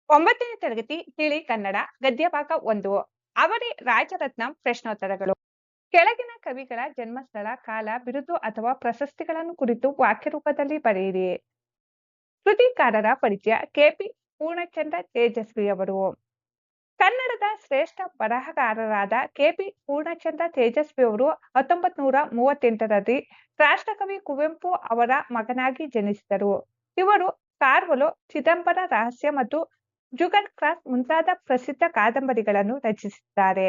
ಒಂಬತ್ತನೇ ತರಗತಿ ತಿಳಿ ಕನ್ನಡ ಗದ್ಯ ಭಾಗ 1 ಅವರೇ ರಾಜರತ್ನ ಪ್ರಶ್ನೋತ್ತರಗಳು. ಕೆಳಗಿನ ಕವಿಗಳ ಜನ್ಮಸ್ಥಳ, ಕಾಲ, ಬಿರುದು ಅಥವಾ ಪ್ರಶಸ್ತಿಗಳನ್ನು ಕುರಿತು ವಾಕ್ಯ ರೂಪದಲ್ಲಿ ಬರೆಯಿರಿ. ಕೃತಿಕಾರರ ಪರಿಚಯ. ಕೆಪಿ ಪೂರ್ಣಚಂದ್ರ ತೇಜಸ್ವಿಯವರು ಕನ್ನಡದ ಶ್ರೇಷ್ಠ ಬರಹಗಾರರಾದ ಕೆಪಿ ಪೂರ್ಣಚಂದ್ರ ತೇಜಸ್ವಿಯವರು 1938ರಲ್ಲಿ ರಾಷ್ಟ್ರಕವಿ ಕುವೆಂಪು ಅವರ ಮಗನಾಗಿ ಜನಿಸಿದರು. ಇವರು ಕಾರ್ವಲೋ, ಚಿದಂಬರ ರಹಸ್ಯ ಮತ್ತು ಜುಗಲ್ ಕ್ರಾಸ್ ಮುಂತಾದ ಪ್ರಸಿದ್ಧ ಕಾದಂಬರಿಗಳನ್ನು ರಚಿಸಿದ್ದಾರೆ.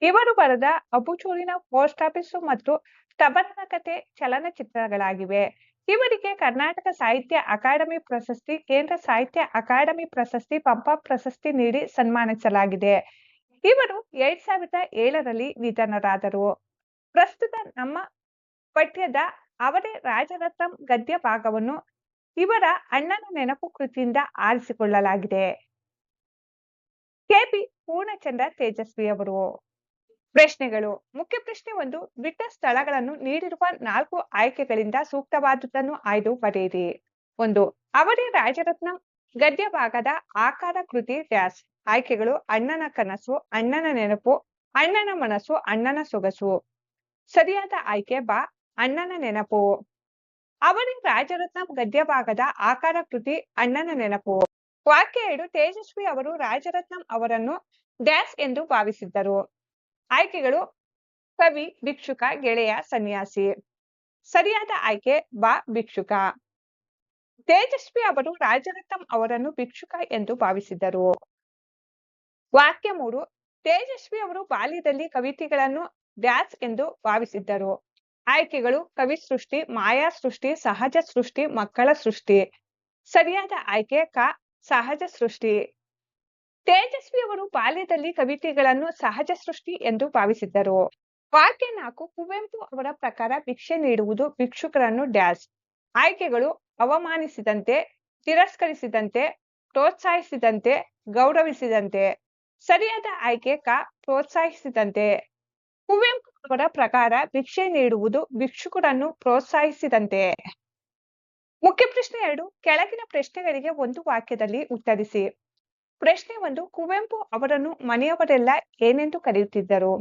ಇವರು ಬರೆದ ಅಬುಚೂರಿನ ಪೋಸ್ಟ್ ಆಫೀಸು ಮತ್ತು ಸ್ತಬರನ ಕಥೆ ಚಲನಚಿತ್ರಗಳಾಗಿವೆ. ಇವರಿಗೆ ಕರ್ನಾಟಕ ಸಾಹಿತ್ಯ ಅಕಾಡೆಮಿ ಪ್ರಶಸ್ತಿ, ಕೇಂದ್ರ ಸಾಹಿತ್ಯ ಅಕಾಡೆಮಿ ಪ್ರಶಸ್ತಿ, ಪಂಪ ಪ್ರಶಸ್ತಿ ನೀಡಿ ಸನ್ಮಾನಿಸಲಾಗಿದೆ. ಇವರು 2007ರಲ್ಲಿ ನಿಧನರಾದರು. ಪ್ರಸ್ತುತ ನಮ್ಮ ಪಠ್ಯದ ಅವರೇ ರಾಜರತ್ನಂ ಗದ್ಯ ಭಾಗವನ್ನು ಇವರ ಅಣ್ಣನ ನೆನಪು ಕೃತಿಯಿಂದ ಆರಿಸಿಕೊಳ್ಳಲಾಗಿದೆ. ಕೆಪಿ ಪೂರ್ಣಚಂದ್ರ ತೇಜಸ್ವಿಯವರು ಪ್ರಶ್ನೆಗಳು. ಮುಖ್ಯ ಪ್ರಶ್ನೆ 1. ಬಿಟ್ಟ ಸ್ಥಳಗಳನ್ನು ನೀಡಿರುವ 4 ಆಯ್ಕೆಗಳಿಂದ ಸೂಕ್ತವಾದುದನ್ನು ಆಯ್ದು ಬರೆಯಿರಿ. 1. ಅವರೇ ರಾಜರತ್ನಂ ಗದ್ಯ ಭಾಗದ ಆಕಾರ ಕೃತಿ ಡ್ಯಾಶ್. ಆಯ್ಕೆಗಳು: ಅಣ್ಣನ ಕನಸು, ಅಣ್ಣನ ನೆನಪು, ಅಣ್ಣನ ಮನಸ್ಸು, ಅಣ್ಣನ ಸೊಗಸು. ಸರಿಯಾದ ಆಯ್ಕೆ ಬಾ, ಅಣ್ಣನ ನೆನಪು. ಅವರೇ ರಾಜರತ್ನಂ ಗದ್ಯ ಭಾಗದ ಆಕಾರ ಕೃತಿ ಅಣ್ಣನ ನೆನಪು. ವಾಕ್ಯ 2. ತೇಜಸ್ವಿ ಅವರು ರಾಜರತ್ನಂ ಅವರನ್ನು ಡ್ಯಾಶ್ ಎಂದು ಭಾವಿಸಿದ್ದರು. ಆಯ್ಕೆಗಳು: ಕವಿ, ಭಿಕ್ಷುಕ, ಗೆಳೆಯ, ಸನ್ಯಾಸಿ. ಸರಿಯಾದ ಆಯ್ಕೆ ಬಾ, ಭಿಕ್ಷುಕ. ತೇಜಸ್ವಿ ಅವರು ರಾಜರತ್ನಂ ಅವರನ್ನು ಭಿಕ್ಷುಕ ಎಂದು ಭಾವಿಸಿದ್ದರು. ವಾಕ್ಯ 3. ತೇಜಸ್ವಿ ಅವರು ಬಾಲ್ಯದಲ್ಲಿ ಕವಿತೆಗಳನ್ನು ಡ್ಯಾಶ್ ಎಂದು ಭಾವಿಸಿದ್ದರು. ಆಯ್ಕೆಗಳು: ಕವಿ ಸೃಷ್ಟಿ, ಮಾಯಾ ಸೃಷ್ಟಿ, ಸಹಜ ಸೃಷ್ಟಿ, ಮಕ್ಕಳ ಸೃಷ್ಟಿ. ಸರಿಯಾದ ಆಯ್ಕೆ ಕ, ಸಹಜ ಸೃಷ್ಟಿ. ತೇಜಸ್ವಿ ಅವರು ಬಾಲ್ಯದಲ್ಲಿ ಕವಿತೆಗಳನ್ನು ಸಹಜ ಸೃಷ್ಟಿ ಎಂದು ಭಾವಿಸಿದ್ದರು. ವಾಕ್ಯ 4. ಕುವೆಂಪು ಅವರ ಪ್ರಕಾರ ಭಿಕ್ಷೆ ನೀಡುವುದು ಭಿಕ್ಷುಕರನ್ನು ಡ್ಯಾಶ್. ಆಯ್ಕೆಗಳು: ಅವಮಾನಿಸಿದಂತೆ, ತಿರಸ್ಕರಿಸಿದಂತೆ, ಪ್ರೋತ್ಸಾಹಿಸಿದಂತೆ, ಗೌರವಿಸಿದಂತೆ. ಸರಿಯಾದ ಆಯ್ಕೆ ಕ, ಪ್ರೋತ್ಸಾಹಿಸಿದಂತೆ. ಕುವೆಂಪು ಅವರ ಪ್ರಕಾರ ಭಿಕ್ಷೆ ನೀಡುವುದು ಭಿಕ್ಷುಕರನ್ನು ಪ್ರೋತ್ಸಾಹಿಸಿದಂತೆ. ಮುಖ್ಯ ಪ್ರಶ್ನೆ 2. ಕೆಳಗಿನ ಪ್ರಶ್ನೆಗಳಿಗೆ ಒಂದು ವಾಕ್ಯದಲ್ಲಿ ಉತ್ತರಿಸಿ. ಪ್ರಶ್ನೆ 1. ಕುವೆಂಪು ಅವರನ್ನು ಮನೆಯವರೆಲ್ಲ ಏನೆಂದು ಕರೆಯುತ್ತಿದ್ದರು?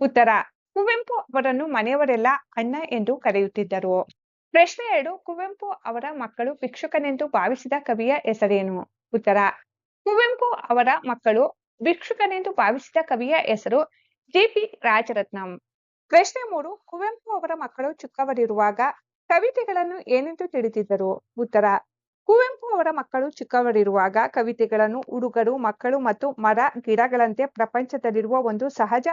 ಉತ್ತರ: ಕುವೆಂಪು ಅವರನ್ನು ಮನೆಯವರೆಲ್ಲ ಅಣ್ಣ ಎಂದು ಕರೆಯುತ್ತಿದ್ದರು. ಪ್ರಶ್ನೆ 2. ಕುವೆಂಪು ಅವರ ಮಕ್ಕಳು ಭಿಕ್ಷುಕನೆಂದು ಭಾವಿಸಿದ ಕವಿಯ ಹೆಸರೇನು? ಉತ್ತರ: ಕುವೆಂಪು ಅವರ ಮಕ್ಕಳು ಭಿಕ್ಷುಕನೆಂದು ಭಾವಿಸಿದ ಕವಿಯ ಹೆಸರು ಜಿ.ಪಿ. ರಾಜರತ್ನಂ. ಪ್ರಶ್ನೆ 3. ಕುವೆಂಪು ಅವರ ಮಕ್ಕಳು ಚಿಕ್ಕವರಿರುವಾಗ ಕವಿತೆಗಳನ್ನು ಏನೆಂದು ತಿಳಿದಿದ್ದರು? ಉತ್ತರ: ಕುವೆಂಪು ಅವರ ಮಕ್ಕಳು ಚಿಕ್ಕವರಿರುವಾಗ ಕವಿತೆಗಳನ್ನು ಹುಡುಗರು, ಮಕ್ಕಳು ಮತ್ತು ಮರ, ಗಿಡಗಳಂತೆ ಪ್ರಪಂಚದಲ್ಲಿರುವ ಒಂದು ಸಹಜ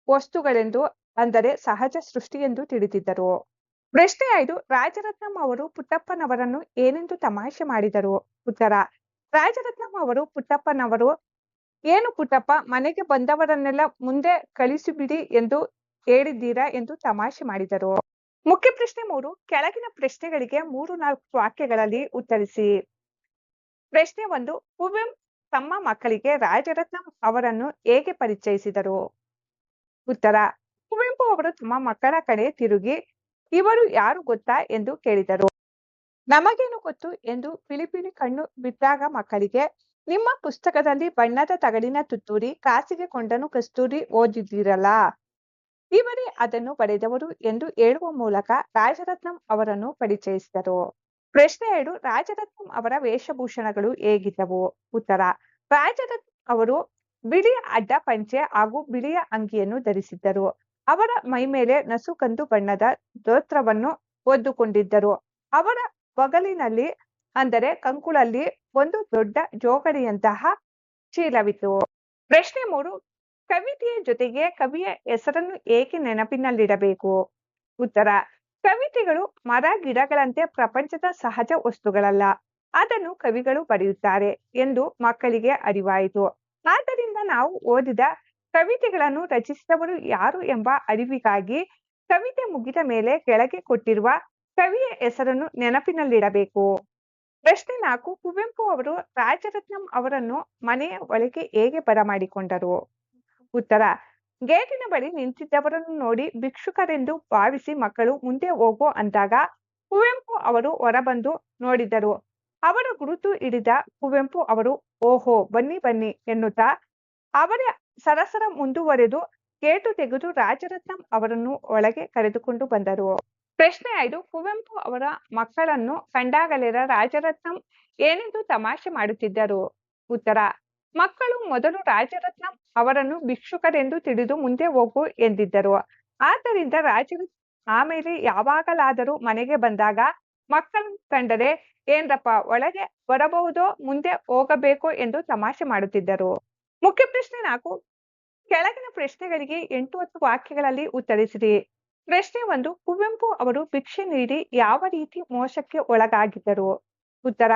ವಸ್ತುಗಳೆಂದು, ಅಂದರೆ ಸಹಜ ಸೃಷ್ಟಿ ಎಂದು ತಿಳಿದಿದ್ದರು. ಪ್ರಶ್ನೆ 5. ರಾಜರತ್ನಂ ಅವರು ಪುಟ್ಟಪ್ಪನವರನ್ನು ಏನೆಂದು ತಮಾಷೆ ಮಾಡಿದರು? ಉತ್ತರ: ರಾಜರತ್ನಂ ಅವರು ಪುಟ್ಟಪ್ಪನವರು, ಏನು ಪುಟ್ಟಪ್ಪ, ಮನೆಗೆ ಬಂದವರನ್ನೆಲ್ಲ ಮುಂದೆ ಕಳಿಸಿಬಿಡಿ ಎಂದು ಹೇಳಿದ್ದೀರಾ ಎಂದು ತಮಾಷೆ ಮಾಡಿದರು. ಮುಖ್ಯ ಪ್ರಶ್ನೆ 3. ಕೆಳಗಿನ ಪ್ರಶ್ನೆಗಳಿಗೆ 3-4 ವಾಕ್ಯಗಳಲ್ಲಿ ಉತ್ತರಿಸಿ. ಪ್ರಶ್ನೆ 1. ಕುವೆಂಪು ತಮ್ಮ ಮಕ್ಕಳಿಗೆ ರಾಜರತ್ನಂ ಅವರನ್ನು ಹೇಗೆ ಪರಿಚಯಿಸಿದರು? ಉತ್ತರ: ಕುವೆಂಪು ಅವರು ತಮ್ಮ ಮಕ್ಕಳ ಕಡೆ ತಿರುಗಿ, ಇವರು ಯಾರು ಗೊತ್ತಾ ಎಂದು ಕೇಳಿದರು. ನಮಗೇನು ಗೊತ್ತು ಎಂದು ಪಿಳಿಪಿಳಿ ಕಣ್ಣು ಬಿಟ್ಟಾಗ ಮಕ್ಕಳಿಗೆ, ನಿಮ್ಮ ಪುಸ್ತಕದಲ್ಲಿ ಬಣ್ಣದ ತಗಡಿನ ತುತ್ತೂರಿ, ಕಾಸಿಗೆ ಕೊಂಡನು ಕಸ್ತೂರಿ ಓದಿದ್ದೀರಲ್ಲ, ಇವರೇ ಅದನ್ನು ಬರೆದವರು ಎಂದು ಹೇಳುವ ಮೂಲಕ ರಾಜರತ್ನಂ ಅವರನ್ನು ಪರಿಚಯಿಸಿದರು. ಪ್ರಶ್ನೆ 2. ರಾಜರತ್ನಂ ಅವರ ವೇಷಭೂಷಣಗಳು ಹೇಗಿದ್ದವು? ಉತ್ತರ: ರಾಜರತ್ನಂ ಅವರು ಬಿಳಿಯ ಅಡ್ಡ ಪಂಚೆ ಹಾಗೂ ಬಿಳಿಯ ಅಂಗಿಯನ್ನು ಧರಿಸಿದ್ದರು. ಅವರ ಮೈಮೇಲೆ ನಸುಗಂದು ಬಣ್ಣದ ಧೋತ್ರವನ್ನು ಹೊದ್ದುಕೊಂಡಿದ್ದರು. ಅವರ ಬಗಲಿನಲ್ಲಿ, ಅಂದರೆ ಕಂಕುಳಲ್ಲಿ, ಒಂದು ದೊಡ್ಡ ಜೋಗಡಿಯಂತಹ ಚೀಲವಿತ್ತು. ಪ್ರಶ್ನೆ 3. ಕವಿತೆಯ ಜೊತೆಗೆ ಕವಿಯ ಹೆಸರನ್ನು ಏಕೆ ನೆನಪಿನಲ್ಲಿಡಬೇಕು? ಉತ್ತರ: ಕವಿತೆಗಳು ಮರ, ಗಿಡಗಳಂತೆ ಪ್ರಪಂಚದ ಸಹಜ ವಸ್ತುಗಳಲ್ಲ, ಅದನ್ನು ಕವಿಗಳು ಬರೆಯುತ್ತಾರೆ ಎಂದು ಮಕ್ಕಳಿಗೆ ಅರಿವಾಯಿತು. ಆದ್ದರಿಂದ ನಾವು ಓದಿದ ಕವಿತೆಗಳನ್ನು ರಚಿಸಿದವರು ಯಾರು ಎಂಬ ಅರಿವಿಗಾಗಿ ಕವಿತೆ ಮುಗಿದ ಮೇಲೆ ಕೆಳಗೆ ಕೊಟ್ಟಿರುವ ಕವಿಯ ಹೆಸರನ್ನು ನೆನಪಿನಲ್ಲಿಡಬೇಕು. ಪ್ರಶ್ನೆ 4. ಕುವೆಂಪು ಅವರು ರಾಜರತ್ನಂ ಅವರನ್ನು ಮನೆಯ ಒಳಗೆ ಹೇಗೆ ಬರಮಾಡಿಕೊಂಡರು? ಉತ್ತರ: ಗೇಟಿನ ಬಳಿ ನಿಂತಿದ್ದವರನ್ನು ನೋಡಿ ಭಿಕ್ಷುಕರೆಂದು ಭಾವಿಸಿ ಮಕ್ಕಳು ಮುಂದೆ ಹೋಗು ಅಂದಾಗ ಕುವೆಂಪು ಅವರು ಹೊರಬಂದು ನೋಡಿದರು. ಅವರ ಗುರುತು ಹಿಡಿದ ಕುವೆಂಪು ಅವರು ಓಹೋ ಬನ್ನಿ ಬನ್ನಿ ಎನ್ನುತ್ತಾ ಅವರ ಸರಸರ ಮುಂದುವರೆದು ಗೇಟು ತೆಗೆದು ರಾಜರತ್ನಂ ಅವರನ್ನು ಒಳಗೆ ಕರೆದುಕೊಂಡು ಬಂದರು. ಪ್ರಶ್ನೆ 5. ಕುವೆಂಪು ಅವರ ಮಕ್ಕಳನ್ನು ಕಂಡಾಗಲೆಲ್ಲ ರಾಜರತ್ನಂ ಏನೆಂದು ತಮಾಷೆ ಮಾಡುತ್ತಿದ್ದರು? ಉತ್ತರ: ಮಕ್ಕಳು ಮೊದಲು ರಾಜರತ್ನಂ ಅವರನ್ನು ಭಿಕ್ಷುಕರೆಂದು ತಿಳಿದು ಮುಂದೆ ಹೋಗು ಎಂದಿದ್ದರು. ಆದ್ದರಿಂದ ರಾಜರತ್ನಂ ಆಮೇಲೆ ಯಾವಾಗಲಾದರೂ ಮನೆಗೆ ಬಂದಾಗ ಮಕ್ಕಳನ್ನು ಕಂಡರೆ ಏನ್ರಪ್ಪ ಒಳಗೆ ಬರಬಹುದೋ ಮುಂದೆ ಹೋಗಬೇಕೋ ಎಂದು ತಮಾಷೆ ಮಾಡುತ್ತಿದ್ದರು. ಮುಖ್ಯ ಪ್ರಶ್ನೆ 4. ಕೆಳಗಿನ ಪ್ರಶ್ನೆಗಳಿಗೆ 8-10 ವಾಕ್ಯಗಳಲ್ಲಿ ಉತ್ತರಿಸಿರಿ. ಪ್ರಶ್ನೆ 1. ಕುವೆಂಪು ಅವರು ಭಿಕ್ಷೆ ನೀಡಿ ಯಾವ ರೀತಿ ಮೋಸಕ್ಕೆ ಒಳಗಾಗಿದ್ದರು? ಉತ್ತರ: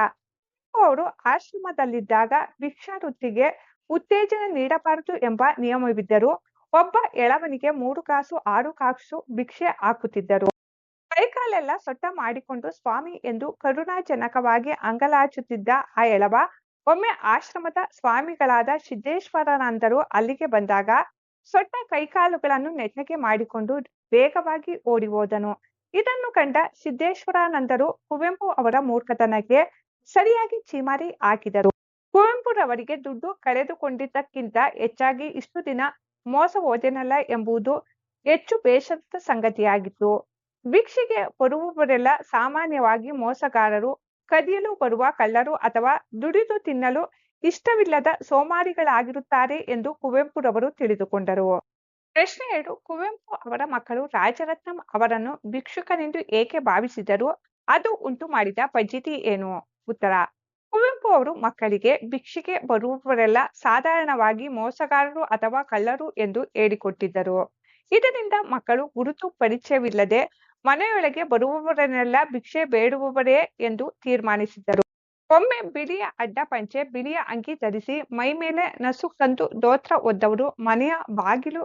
ಕುವೆಂಪು ಅವರು ಆಶ್ರಮದಲ್ಲಿದ್ದಾಗ ಭಿಕ್ಷಾವೃತ್ತಿಗೆ ಉತ್ತೇಜನ ನೀಡಬಾರದು ಎಂಬ ನಿಯಮವಿದ್ದರೂ ಒಬ್ಬ ಎಳವನಿಗೆ 3 ಕಾಸು 6 ಕಾಸು ಭಿಕ್ಷೆ ಹಾಕುತ್ತಿದ್ದರು. ಕೈಕಾಲೆಲ್ಲ ಸೊಟ್ಟ ಮಾಡಿಕೊಂಡು ಸ್ವಾಮಿ ಎಂದು ಕರುಣಾಜನಕವಾಗಿ ಅಂಗಲಾಚುತ್ತಿದ್ದ ಆ ಎಳವ ಒಮ್ಮೆ ಆಶ್ರಮದ ಸ್ವಾಮಿಗಳಾದ ಸಿದ್ದೇಶ್ವರಾನಂದರು ಅಲ್ಲಿಗೆ ಬಂದಾಗ ಸೊಟ್ಟ ಕೈಕಾಲುಗಳನ್ನು ನೆಟ್ಟಗೆ ಮಾಡಿಕೊಂಡು ವೇಗವಾಗಿ ಓಡಿ ಹೋದನು. ಇದನ್ನು ಕಂಡ ಸಿದ್ದೇಶ್ವರಾನಂದರು ಕುವೆಂಪು ಅವರ ಮೂರ್ಖತನಕ್ಕೆ ಸರಿಯಾಗಿ ಛೀಮಾರಿ ಹಾಕಿದರು. ಕುವೆಂಪುರವರಿಗೆ ದುಡ್ಡು ಕಳೆದುಕೊಂಡಿದ್ದಕ್ಕಿಂತ ಹೆಚ್ಚಾಗಿ ಇಷ್ಟು ದಿನ ಮೋಸ ಹೋದೆನಲ್ಲ ಎಂಬುದು ಹೆಚ್ಚು ಬೇಸರದ ಸಂಗತಿಯಾಗಿತ್ತು. ಭಿಕ್ಷೆಗೆ ಬರುವವರೆಲ್ಲ ಸಾಮಾನ್ಯವಾಗಿ ಮೋಸಗಾರರು, ಕದಿಯಲು ಬರುವ ಕಳ್ಳರು ಅಥವಾ ದುಡಿದು ತಿನ್ನಲು ಇಷ್ಟವಿಲ್ಲದ ಸೋಮಾರಿಗಳಾಗಿರುತ್ತಾರೆ ಎಂದು ಕುವೆಂಪುರವರು ತಿಳಿದುಕೊಂಡರು. ಪ್ರಶ್ನೆ 2. ಕುವೆಂಪು ಅವರ ಮಕ್ಕಳು ರಾಜರತ್ನಂ ಅವರನ್ನು ಭಿಕ್ಷುಕನೆಂದು ಏಕೆ ಭಾವಿಸಿದರು? ಅದು ಉಂಟು ಮಾಡಿದ ಫಜೀತಿ ಏನು? ಉತ್ತರ: ಕುವೆಂಪು ಅವರು ಮಕ್ಕಳಿಗೆ ಭಿಕ್ಷೆಗೆ ಬರುವವರೆಲ್ಲ ಸಾಧಾರಣವಾಗಿ ಮೋಸಗಾರರು ಅಥವಾ ಕಳ್ಳರು ಎಂದು ಹೇಳಿಕೊಟ್ಟಿದ್ದರು. ಇದರಿಂದ ಮಕ್ಕಳು ಗುರುತು ಪರಿಚಯವಿಲ್ಲದೆ ಮನೆಯೊಳಗೆ ಬರುವವರನ್ನೆಲ್ಲ ಭಿಕ್ಷೆ ಬೇಡುವವರೇ ಎಂದು ತೀರ್ಮಾನಿಸಿದ್ದರು. ಒಮ್ಮೆ ಬಿಳಿಯ ಅಡ್ಡ ಪಂಚೆ, ಬಿಳಿಯ ಅಂಗಿ ಧರಿಸಿ ಮೈಮೇಲೆ ನಸುಕಂದು ದೋತ್ರ ಹೊದ್ದವರು ಮನೆಯ ಬಾಗಿಲು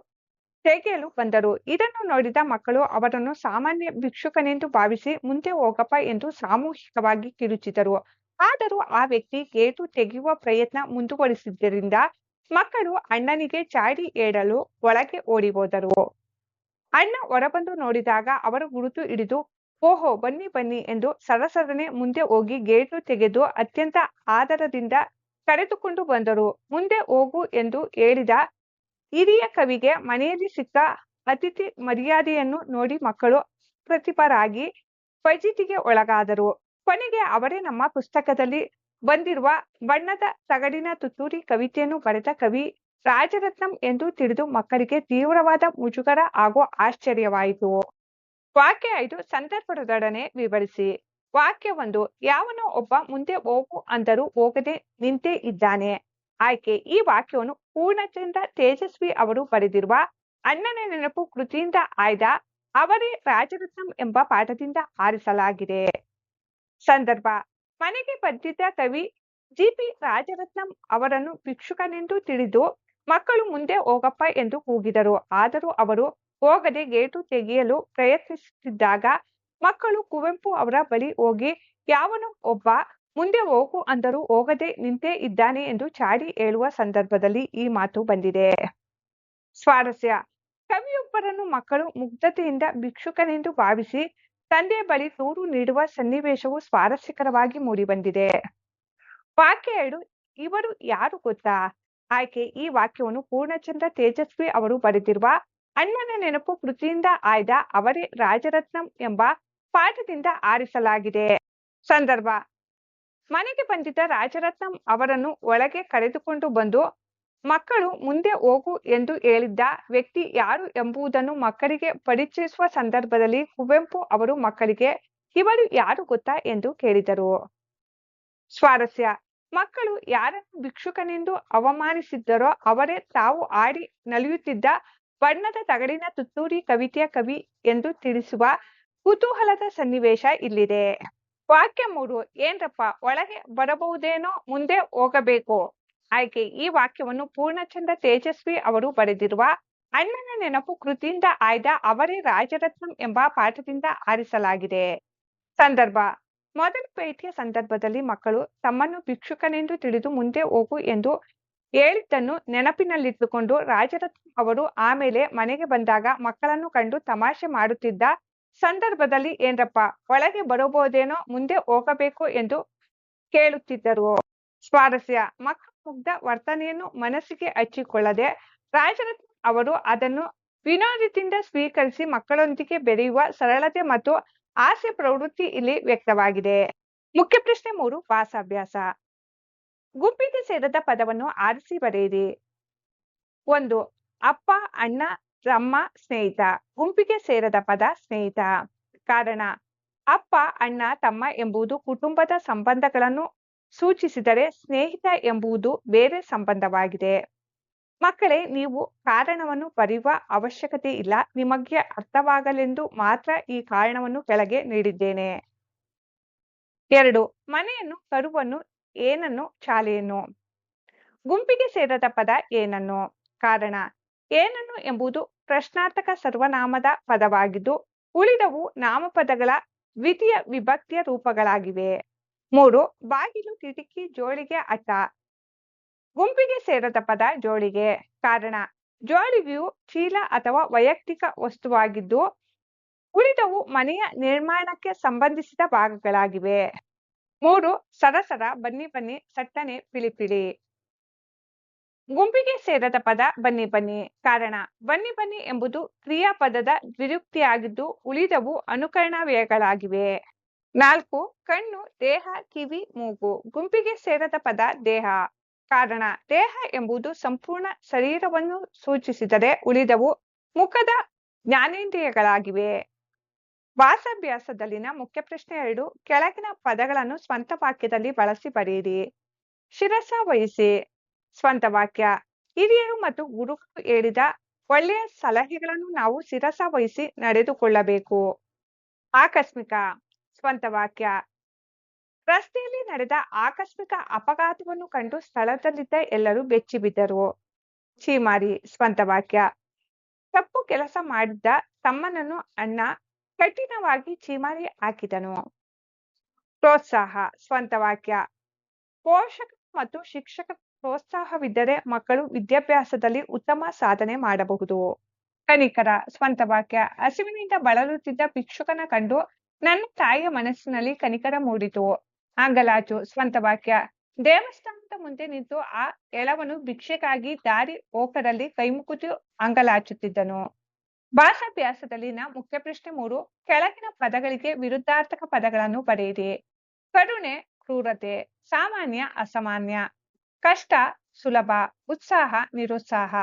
ತೆಗೆಯಲು ಬಂದರು. ಇದನ್ನು ನೋಡಿದ ಮಕ್ಕಳು ಅವರನ್ನು ಸಾಮಾನ್ಯ ಭಿಕ್ಷುಕನೆಂದು ಭಾವಿಸಿ ಮುಂದೆ ಹೋಗಪ್ಪ ಎಂದು ಸಾಮೂಹಿಕವಾಗಿ ಕಿರುಚಿದರು. ಆದರೂ ಆ ವ್ಯಕ್ತಿ ಗೇಟು ತೆಗೆಯುವ ಪ್ರಯತ್ನ ಮುಂದುವರಿಸಿದ್ದರಿಂದ ಮಕ್ಕಳು ಅಣ್ಣನಿಗೆ ಚಾಡಿ ಹೇಳಲು ಒಳಗೆ ಓಡಿ ಹೋದರು. ಅಣ್ಣ ಹೊರಬಂದು ನೋಡಿದಾಗ ಅವರ ಗುರುತು ಹಿಡಿದು ಓಹೋ ಬನ್ನಿ ಬನ್ನಿ ಎಂದು ಸರಸರನೆ ಮುಂದೆ ಹೋಗಿ ಗೇಟು ತೆಗೆದು ಅತ್ಯಂತ ಆದರದಿಂದ ಕರೆದುಕೊಂಡು ಬಂದರು. ಮುಂದೆ ಹೋಗು ಎಂದು ಹೇಳಿದ ಹಿರಿಯ ಕವಿಗೆ ಮನೆಯಲ್ಲಿ ಸಿಕ್ಕ ಅತಿಥಿ ಮರ್ಯಾದೆಯನ್ನು ನೋಡಿ ಮಕ್ಕಳು ಪ್ರತಿಭರಾಗಿ ಫಜೀತಿಗೆ ಒಳಗಾದರು. ಕೊನೆಗೆ ಅವರೇ ನಮ್ಮ ಪುಸ್ತಕದಲ್ಲಿ ಬಂದಿರುವ ಬಣ್ಣದ ತಗಡಿನ ತುತ್ತೂರಿ ಕವಿತೆಯನ್ನು ಬರೆದ ಕವಿ ರಾಜರತ್ನಂ ಎಂದು ತಿಳಿದು ಮಕ್ಕಳಿಗೆ ತೀವ್ರವಾದ ಮುಜುಗರ ಹಾಗೂ ಆಶ್ಚರ್ಯವಾಯಿತು. ವಾಕ್ಯ 5. ಸಂದರ್ಭದೊಡನೆ ವಿವರಿಸಿ. ವಾಕ್ಯ 1. ಯಾವನೋ ಒಬ್ಬ ಮುಂದೆ ಹೋಗು ಅಂದರೂ ಹೋಗದೆ ನಿಂತೇ ಇದ್ದಾನೆ. ಆಯ್ಕೆ: ಈ ವಾಕ್ಯವನ್ನು ಪೂರ್ಣಚಂದ್ರ ತೇಜಸ್ವಿ ಅವರು ಬರೆದಿರುವ ಅಣ್ಣನ ನೆನಪು ಕೃತಿಯಿಂದ ಆಯ್ದ ಅವರೇ ರಾಜರತ್ನಂ ಎಂಬ ಪಾಠದಿಂದ ಆರಿಸಲಾಗಿದೆ. ಸಂದರ್ಭ: ಮನೆಗೆ ಬಂದಿದ್ದ ಕವಿ ಜಿ.ಪಿ. ರಾಜರತ್ನಂ ಅವರನ್ನು ಭಿಕ್ಷುಕನೆಂದು ತಿಳಿದು ಮಕ್ಕಳು ಮುಂದೆ ಹೋಗಪ್ಪ ಎಂದು ಕೂಗಿದರು. ಆದರೂ ಅವರು ಹೋಗದೆ ಗೇಟು ತೆಗೆಯಲು ಪ್ರಯತ್ನಿಸುತ್ತಿದ್ದಾಗ ಮಕ್ಕಳು ಕುವೆಂಪು ಅವರ ಬಳಿ ಹೋಗಿ ಯಾವನೋ ಒಬ್ಬ ಮುಂದೆ ಹೋಗು ಅಂದರೂ ಹೋಗದೆ ನಿಂತೇ ಇದ್ದಾನೆ ಎಂದು ಚಾಡಿ ಹೇಳುವ ಸಂದರ್ಭದಲ್ಲಿ ಈ ಮಾತು ಬಂದಿದೆ. ಸ್ವಾರಸ್ಯ: ಕವಿಯೊಬ್ಬರನ್ನು ಮಕ್ಕಳು ಮುಗ್ಧತೆಯಿಂದ ಭಿಕ್ಷುಕನೆಂದು ಭಾವಿಸಿ ತಂದೆ ಬಳಿ ದೂರು ನೀಡುವ ಸನ್ನಿವೇಶವು ಸ್ವಾರಸ್ಯಕರವಾಗಿ ಮೂಡಿಬಂದಿದೆ. ವಾಕ್ಯ 2. ಇವರು ಯಾರು ಗೊತ್ತಾ? ಆಯ್ಕೆ: ಈ ವಾಕ್ಯವನ್ನು ಪೂರ್ಣಚಂದ್ರ ತೇಜಸ್ವಿ ಅವರು ಬರೆದಿರುವ ಅಣ್ಣನ ನೆನಪು ಕೃತಿಯಿಂದ ಆಯ್ದ ಅವರೇ ರಾಜರತ್ನಂ ಎಂಬ ಪಾಠದಿಂದ ಆರಿಸಲಾಗಿದೆ. ಸಂದರ್ಭ: ಮನೆಗೆ ಬಂದಿದ್ದ ರಾಜರತ್ನಂ ಅವರನ್ನು ಒಳಗೆ ಕರೆದುಕೊಂಡು ಬಂದು ಮಕ್ಕಳು ಮುಂದೆ ಹೋಗು ಎಂದು ಹೇಳಿದ್ದ ವ್ಯಕ್ತಿ ಯಾರು ಎಂಬುದನ್ನು ಮಕ್ಕಳಿಗೆ ಪರಿಚಯಿಸುವ ಸಂದರ್ಭದಲ್ಲಿ ಕುವೆಂಪು ಅವರು ಮಕ್ಕಳಿಗೆ ಇವರು ಯಾರು ಗೊತ್ತಾ ಎಂದು ಕೇಳಿದರು. ಸ್ವಾರಸ್ಯ: ಮಕ್ಕಳು ಯಾರನ್ನು ಭಿಕ್ಷುಕನೆಂದು ಅವಮಾನಿಸಿದ್ದರೋ ಅವರೇ ತಾವು ಆಡಿ ನಲಿಯುತ್ತಿದ್ದ ಬಣ್ಣದ ತಗಡಿನ ತುತ್ತೂರಿ ಕವಿತೆಯ ಕವಿ ಎಂದು ತಿಳಿಸುವ ಕುತೂಹಲದ ಸನ್ನಿವೇಶ ಇಲ್ಲಿದೆ. ವಾಕ್ಯ 3. ಏನ್ರಪ್ಪ ಒಳಗೆ ಬರಬಹುದೇನೋ ಮುಂದೆ ಹೋಗಬೇಕು. ಆಯ್ಕೆ: ಈ ವಾಕ್ಯವನ್ನು ಪೂರ್ಣಚಂದ್ರ ತೇಜಸ್ವಿ ಅವರು ಬರೆದಿರುವ ಅಣ್ಣನ ನೆನಪು ಕೃತಿಯಿಂದ ಆಯ್ದ ಅವರೇ ರಾಜರತ್ನಂ ಎಂಬ ಪಾಠದಿಂದ ಆರಿಸಲಾಗಿದೆ. ಸಂದರ್ಭ: ಮೊದಲ ಭೇಟಿಯ ಸಂದರ್ಭದಲ್ಲಿ ಮಕ್ಕಳು ತಮ್ಮನ್ನು ಭಿಕ್ಷುಕನೆಂದು ತಿಳಿದು ಮುಂದೆ ಹೋಗು ಎಂದು ಹೇಳಿದ್ದನ್ನು ನೆನಪಿನಲ್ಲಿಟ್ಟುಕೊಂಡು ರಾಜರತ್ನಂ ಅವರು ಆಮೇಲೆ ಮನೆಗೆ ಬಂದಾಗ ಮಕ್ಕಳನ್ನು ಕಂಡು ತಮಾಷೆ ಮಾಡುತ್ತಿದ್ದ ಸಂದರ್ಭದಲ್ಲಿ ಏನ್ರಪ್ಪ ಒಳಗೆ ಬರಬಹುದೇನೋ ಮುಂದೆ ಹೋಗಬೇಕು ಎಂದು ಕೇಳುತ್ತಿದ್ದರು. ಸ್ವಾರಸ್ಯ ಮಕ್ಕಳ ಮುಗ್ಧ ವರ್ತನೆಯನ್ನು ಮನಸ್ಸಿಗೆ ಹಚ್ಚಿಕೊಳ್ಳದೆ ರಾಜರತ್ನ ಅವರು ಅದನ್ನು ವಿನೋದದಿಂದ ಸ್ವೀಕರಿಸಿ ಮಕ್ಕಳೊಂದಿಗೆ ಬೆರೆಯುವ ಸರಳತೆ ಮತ್ತು ಹಾಸ್ಯ ಪ್ರವೃತ್ತಿ ಇಲ್ಲಿ ವ್ಯಕ್ತವಾಗಿದೆ. ಮುಖ್ಯ ಪ್ರಶ್ನೆ 3 ಭಾಷಾಭ್ಯಾಸ. ಗುಂಪಿಗೆ ಸೇರದ ಪದವನ್ನು ಆರಿಸಿ ಬರೆಯಿರಿ. 1 ಅಪ್ಪ, ಅಣ್ಣ, ತಮ್ಮ, ಸ್ನೇಹಿತ. ಗುಂಪಿಗೆ ಸೇರದ ಪದ ಸ್ನೇಹಿತ. ಕಾರಣ ಅಪ್ಪ, ಅಣ್ಣ, ತಮ್ಮ ಎಂಬುದು ಕುಟುಂಬದ ಸಂಬಂಧಗಳನ್ನು ಸೂಚಿಸಿದರೆ ಸ್ನೇಹಿತ ಎಂಬುದು ಬೇರೆ ಸಂಬಂಧವಾಗಿದೆ. ಮಕ್ಕಳೇ, ನೀವು ಕಾರಣವನ್ನು ಬರೆಯುವ ಅವಶ್ಯಕತೆ ಇಲ್ಲ. ನಿಮಗೆ ಅರ್ಥವಾಗಲೆಂದು ಮಾತ್ರ ಈ ಕಾರಣವನ್ನು ಕೆಳಗೆ ನೀಡಿದ್ದೇನೆ. 2 ಮನೆಯನ್ನು, ಕರುವನ್ನು, ಏನನ್ನು, ಶಾಲೆಯನ್ನು. ಗುಂಪಿಗೆ ಸೇರದ ಪದ ಏನನ್ನು. ಕಾರಣ ಏನನ್ನು ಎಂಬುದು ಪ್ರಶ್ನಾರ್ಥಕ ಸರ್ವನಾಮದ ಪದವಾಗಿದ್ದು ಉಳಿದವು ನಾಮಪದಗಳ ದ್ವಿತೀಯ ವಿಭಕ್ತಿಯ ರೂಪಗಳಾಗಿವೆ. 3 ಬಾಗಿಲು, ಕಿಟಕಿ, ಜೋಳಿಗೆ, ಅಟ್ಟ. ಗುಂಪಿಗೆ ಸೇರದ ಪದ ಜೋಳಿಗೆ. ಕಾರಣ ಜೋಳಿಗೆಯು ಚೀಲ ಅಥವಾ ವೈಯಕ್ತಿಕ ವಸ್ತುವಾಗಿದ್ದು ಉಳಿದವು ಮನೆಯ ನಿರ್ಮಾಣಕ್ಕೆ ಸಂಬಂಧಿಸಿದ ಭಾಗಗಳಾಗಿವೆ. 3 ಸರಸರ, ಬನ್ನಿ ಬನ್ನಿ, ಸಟ್ಟನೆ, ಪಿಳಿಪಿಳಿ. ಗುಂಪಿಗೆ ಸೇರದ ಪದ ಬನ್ನಿ ಬನ್ನಿ. ಕಾರಣ ಬನ್ನಿ ಬನ್ನಿ ಎಂಬುದು ಕ್ರಿಯಾಪದದ ದ್ವಿರುಕ್ತಿಯಾಗಿದ್ದು ಉಳಿದವು ಅನುಕರಣವ್ಯಯಗಳಾಗಿವೆ. 4 ಕಣ್ಣು, ದೇಹ, ಕಿವಿ, ಮೂಗು. ಗುಂಪಿಗೆ ಸೇರದ ಪದ ದೇಹ. ಕಾರಣ ದೇಹ ಎಂಬುದು ಸಂಪೂರ್ಣ ಶರೀರವನ್ನು ಸೂಚಿಸಿದರೆ ಉಳಿದವು ಮುಖದ ಜ್ಞಾನೇಂದ್ರಿಯಗಳಾಗಿವೆ. ಭಾಷಾಭ್ಯಾಸದಲ್ಲಿನ ಮುಖ್ಯ ಪ್ರಶ್ನೆ 2 ಕೆಳಗಿನ ಪದಗಳನ್ನು ಸ್ವಂತ ವಾಕ್ಯದಲ್ಲಿ ಬಳಸಿ ಬರೆಯಿರಿ. ಶಿರಸ ವಹಿಸಿ. ಸ್ವಂತ ವಾಕ್ಯ. ಹಿರಿಯರು ಮತ್ತು ಗುರುಗಳು ಹೇಳಿದ ಒಳ್ಳೆಯ ಸಲಹೆಗಳನ್ನು ನಾವು ಶಿರಸ ವಹಿಸಿ ನಡೆದುಕೊಳ್ಳಬೇಕು. ಆಕಸ್ಮಿಕ. ಸ್ವಂತ ವಾಕ್ಯ. ರಸ್ತೆಯಲ್ಲಿ ನಡೆದ ಆಕಸ್ಮಿಕ ಅಪಘಾತವನ್ನು ಕಂಡು ಸ್ಥಳದಲ್ಲಿದ್ದ ಎಲ್ಲರೂ ಬೆಚ್ಚಿಬಿದ್ದರು. ಚೀಮಾರಿ. ಸ್ವಂತ ವಾಕ್ಯ. ತಪ್ಪು ಕೆಲಸ ಮಾಡಿದ್ದ ತಮ್ಮನನ್ನು ಅಣ್ಣ ಕಠಿಣವಾಗಿ ಚೀಮಾರಿ ಹಾಕಿದನು. ಪ್ರೋತ್ಸಾಹ. ಸ್ವಂತ ವಾಕ್ಯ. ಪೋಷಕರು ಮತ್ತು ಶಿಕ್ಷಕರ ಪ್ರೋತ್ಸಾಹವಿದ್ದರೆ ಮಕ್ಕಳು ವಿದ್ಯಾಭ್ಯಾಸದಲ್ಲಿ ಉತ್ತಮ ಸಾಧನೆ ಮಾಡಬಹುದು. ಕನಿಕರ. ಸ್ವಂತ ವಾಕ್ಯ. ಹಸಿವಿನಿಂದ ಬಳಲುತ್ತಿದ್ದ ಭಿಕ್ಷುಕನ ಕಂಡು ನನ್ನ ತಾಯಿಯ ಮನಸ್ಸಿನಲ್ಲಿ ಕನಿಕರ ಮೂಡಿತು. ಅಂಗಲಾಚು. ಸ್ವಂತ ವಾಕ್ಯ. ದೇವಸ್ಥಾನದ ಮುಂದೆ ನಿಂತು ಆ ಎಳವನು ಭಿಕ್ಷೆಗಾಗಿ ದಾರಿ ಹೋಕರಲ್ಲಿ ಕೈಮುಗಿದು ಅಂಗಲಾಚುತ್ತಿದ್ದನು. ಭಾಷಾಭ್ಯಾಸದಲ್ಲಿನ ಮುಖ್ಯ ಪ್ರಶ್ನೆ 3 ಕೆಳಗಿನ ಪದಗಳಿಗೆ ವಿರುದ್ಧಾರ್ಥಕ ಪದಗಳನ್ನು ಬರೆಯಿರಿ. ಕರುಣೆ, ಕ್ರೂರತೆ. ಸಾಮಾನ್ಯ, ಅಸಾಮಾನ್ಯ. ಕಷ್ಟ, ಸುಲಭ. ಉತ್ಸಾಹ, ನಿರುತ್ಸಾಹ.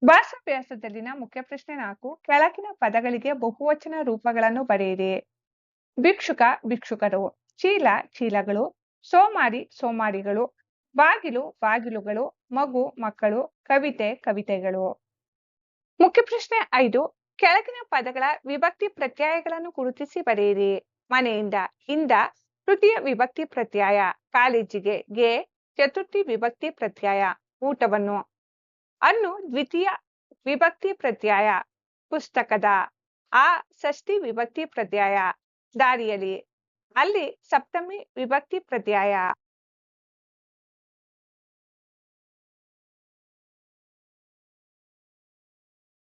ಭಾಷಾಭ್ಯಾಸದಲ್ಲಿನ ಮುಖ್ಯ ಪ್ರಶ್ನೆ 4 ಕೆಳಗಿನ ಪದಗಳಿಗೆ ಬಹುವಚನ ರೂಪಗಳನ್ನು ಬರೆಯಿರಿ. ಭಿಕ್ಷುಕ, ಭಿಕ್ಷುಕರು. ಚೀಲ, ಚೀಲಗಳು. ಸೋಮಾರಿ, ಸೋಮಾರಿಗಳು. ಬಾಗಿಲು, ಬಾಗಿಲುಗಳು. ಮಗು, ಮಕ್ಕಳು. ಕವಿತೆ, ಕವಿತೆಗಳು. ಮುಖ್ಯ ಪ್ರಶ್ನೆ 5 ಕೆಳಗಿನ ಪದಗಳ ವಿಭಕ್ತಿ ಪ್ರತ್ಯಯಗಳನ್ನು ಗುರುತಿಸಿ ಬರೆಯಿರಿ. ಮನೆಯಿಂದ, ಇಂದ ತೃತೀಯ ವಿಭಕ್ತಿ ಪ್ರತ್ಯಯ. ಕಾಲೇಜಿಗೆ, ಗೆ ಚತುರ್ಥಿ ವಿಭಕ್ತಿ ಪ್ರತ್ಯಯ. ಊಟವನ್ನು, ಅನ್ನು ದ್ವಿತೀಯ ವಿಭಕ್ತಿ ಪ್ರತ್ಯಯ. ಪುಸ್ತಕದ, ಆ ಷಷ್ಠಿ ವಿಭಕ್ತಿ ಪ್ರತ್ಯಯ. ದಾರಿಯಲ್ಲಿ, ಅಲ್ಲಿ ಸಪ್ತಮಿ ವಿಭಕ್ತಿ ಪ್ರತ್ಯಯ.